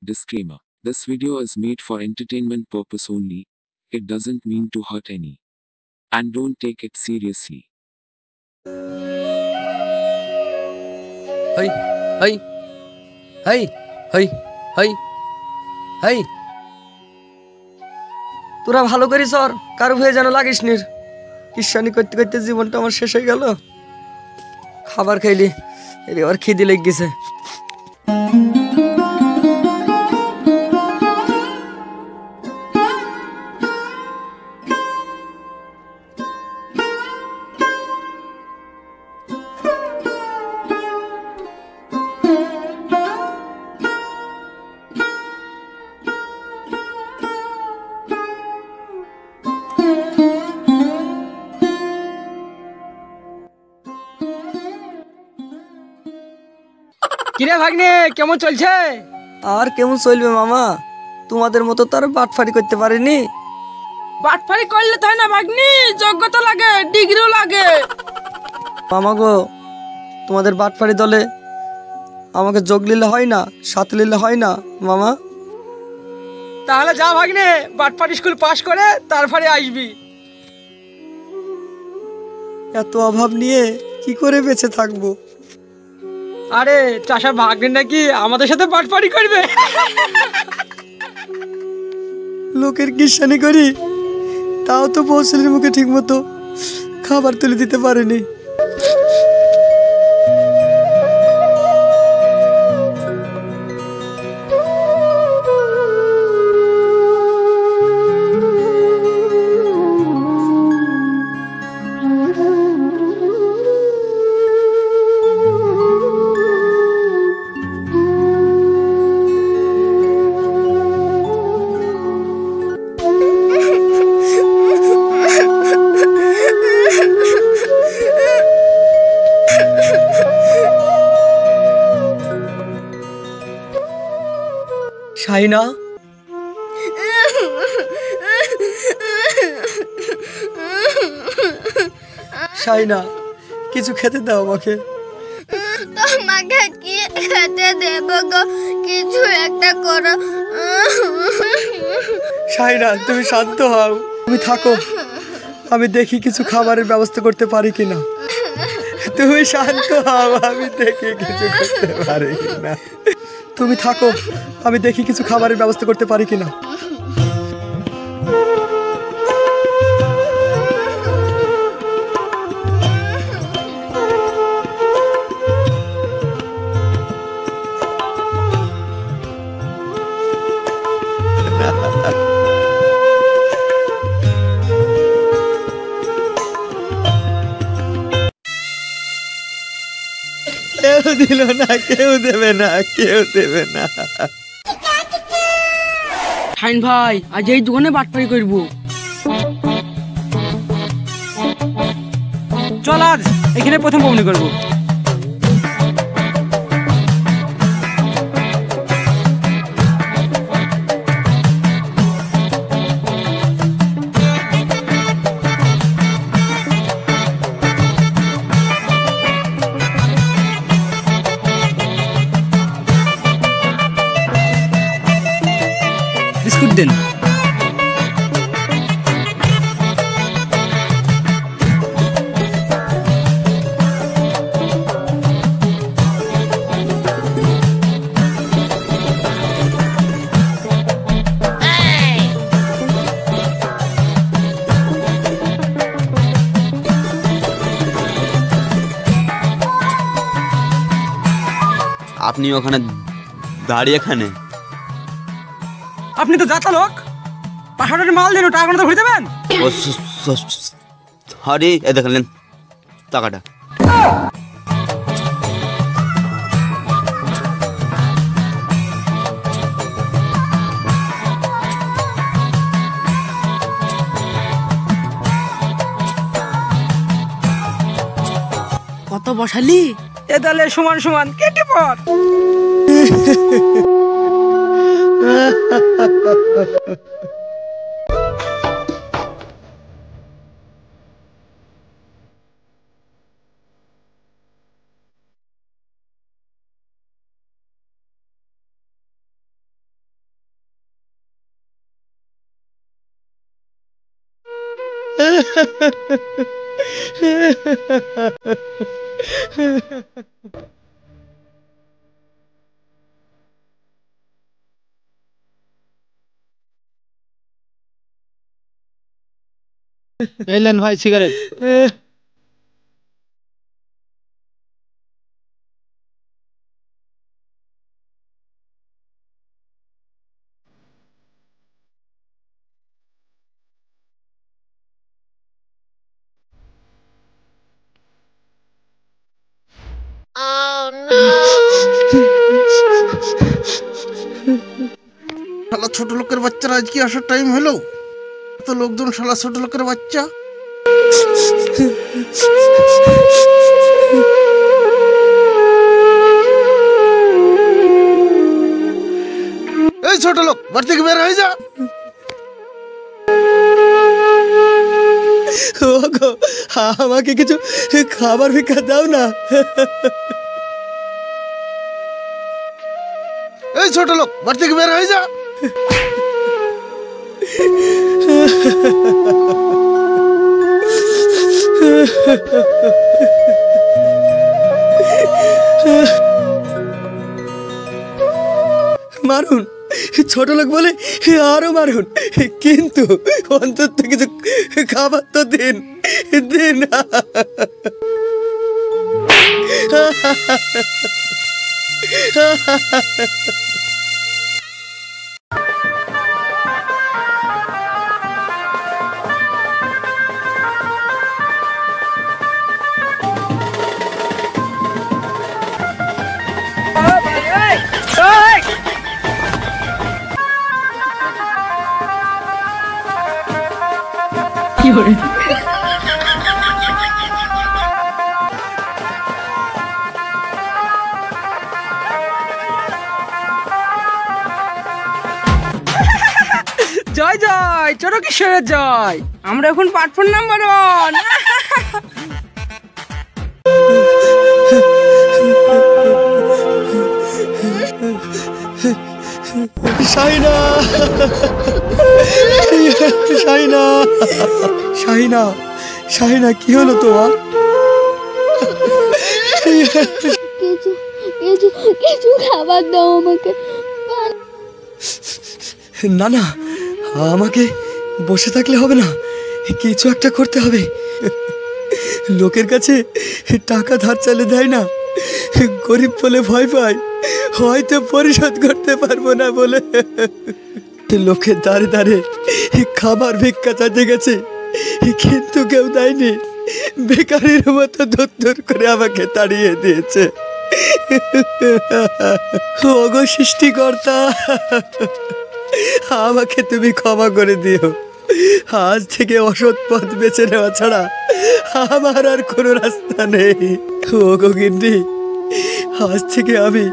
Disclaimer. This video is made for entertainment purpose only. It doesn't mean to hurt any. And don't take it seriously. High high high high high high তোরা ভালো করিস আর কারো হয়ে যেন লাগিস নির কিসানি করতে করতে জীবনটা আমার শেষ হয়ে গেল। খাবার খাইলি এবার খিদে লেগে গেছে। কিরে ভাগ্নে কেমন চলছে? আর কেমন চলবে মামা, তোমাদের মতো তো আর বাটফারি করতে পারিনি। বাটফারি করলে তাই না ভাগ্নি, যোগ্যতা লাগে, ডিগ্রিও লাগে। মামা গো, তোমাদের বাটফারি দলে আমাকে যোগ নিলে হয় না, সাথে নিলে হয় না মামা? তাহলে যা ভাগ্নে, বাটফারি স্কুল পাস করে তারপরে আসবি। এত অভাব নিয়ে কি করে বেঁচে থাকবো? আরে চাষা ভাগ্নে নাকি আমাদের সাথে বাটফারি করবে। লোকের কিসানি করি, তাও তো পৌঁছলির মুখে ঠিক মতো খাবার তুলে দিতে পারেনি। শাহিনা, শাহিনা কিছু খেতে দাও আমাকে। তোমাকে কি খেতে দেব গো? কিছু একটা করো। শাহিনা তুমি শান্ত হও, তুমি থাকো, আমি দেখি কিছু খাবারের ব্যবস্থা করতে পারি কিনা। তুমি শান্ত হও, আমি দেখি কিছু করতে পারি কিনা। তুমি থাকো, আমি দেখি কিছু খাবারের ব্যবস্থা করতে পারি কিনা। কেউ দিল না, কেউ দেবে না, কেউ দেবে না। শাইন ভাই, আজ এই দোকানে বাটফারি করবো। চল আজ এখানে প্রথম বমনি করবো। বিস্কুট দেন। আপনি ওখানে দাঁড়িয়ে এখানে? আপনি তো যাতা লোক, 500 মাল দিন, টাকা তো ঘুরে দেবেন। ও সরি, এ দেখলেন টাকাটা। কত বসালি? এ তাহলে সমান সমান কেটে পড়। এলেন ভাই সিগারেট। শালা ছোট লোকের বাচ্চারা আজকে আসার টাইম হলো, তো লোকজন শালা ছোট লোকের বাচ্চা। এই ছোট লোক বাড়ি থেকে বের হয়ে যা। ওগো, আমাকে কিছু খাবার ভিক্ষা দাও না। এই ছোট লোক বাড়ি থেকে বের হয়ে যা। মারুন, ছোট লোক বলে আরো মারুন, কিন্তু অন্তত কিছু খাবার তো দিন দিন। জয় জয়, ছোট কিশোরের জয়। আমরা এখন প্ল্যাটফর্ম নাম্বার 1। শাহিনা, শাহিনা, শাহিনা, শাহিনা, কি হলো তোমার? কিছু কিছু কিছু খাবার দাও আমাকে। না না, আমাকে বসে থাকলে হবে না, কিছু একটা করতে হবে। লোকের কাছে টাকা ধার চাইলে দেয় না, গরিব বলে ভয় পায়, হয়তো পরিশোধ করতে পারবো না বলে লোকের দাঁড়ে দাঁড়ে খাবার ভিক্ষা চাইতে গেছে, কিন্তু কেউ দেয়নি। বেকারির মতো দূর দূর করে আমাকে তাড়িয়ে দিয়েছে। ওগো সৃষ্টিকর্তা, আমাকে তুমি ক্ষমা করে দিও। আজ থেকে অসৎ পথ বেছে নেওয়া ছাড়া আমার আর কোনো রাস্তা নেই। ওগো গিন্নি, আজ থেকে আমি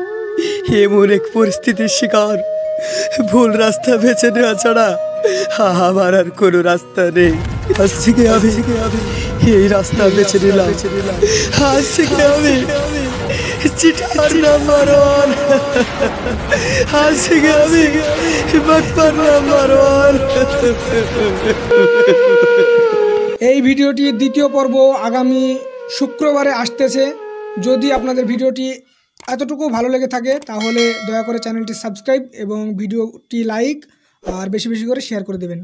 এমন এক পরিস্থিতির শিকার, ভুল রাস্তা বেছে নেওয়া ছাড়া আমার আর কোনো রাস্তা নেই। আজ থেকে আমি এই রাস্তা বেছে নিলাম। আজ থেকে আমি চিটার নাম্বার 1। আজ থেকে আমি বাটপার নাম্বার 1। এই ভিডিওটির দ্বিতীয় পর্ব আগামী শুক্রবারে আসতেছে। যদি আপনাদের ভিডিওটি এতটুকু ভালো লেগে থাকে তাহলে দয়া করে চ্যানেলটি সাবস্ক্রাইব এবং ভিডিওটি লাইক আর বেশি বেশি করে শেয়ার করে দেবেন।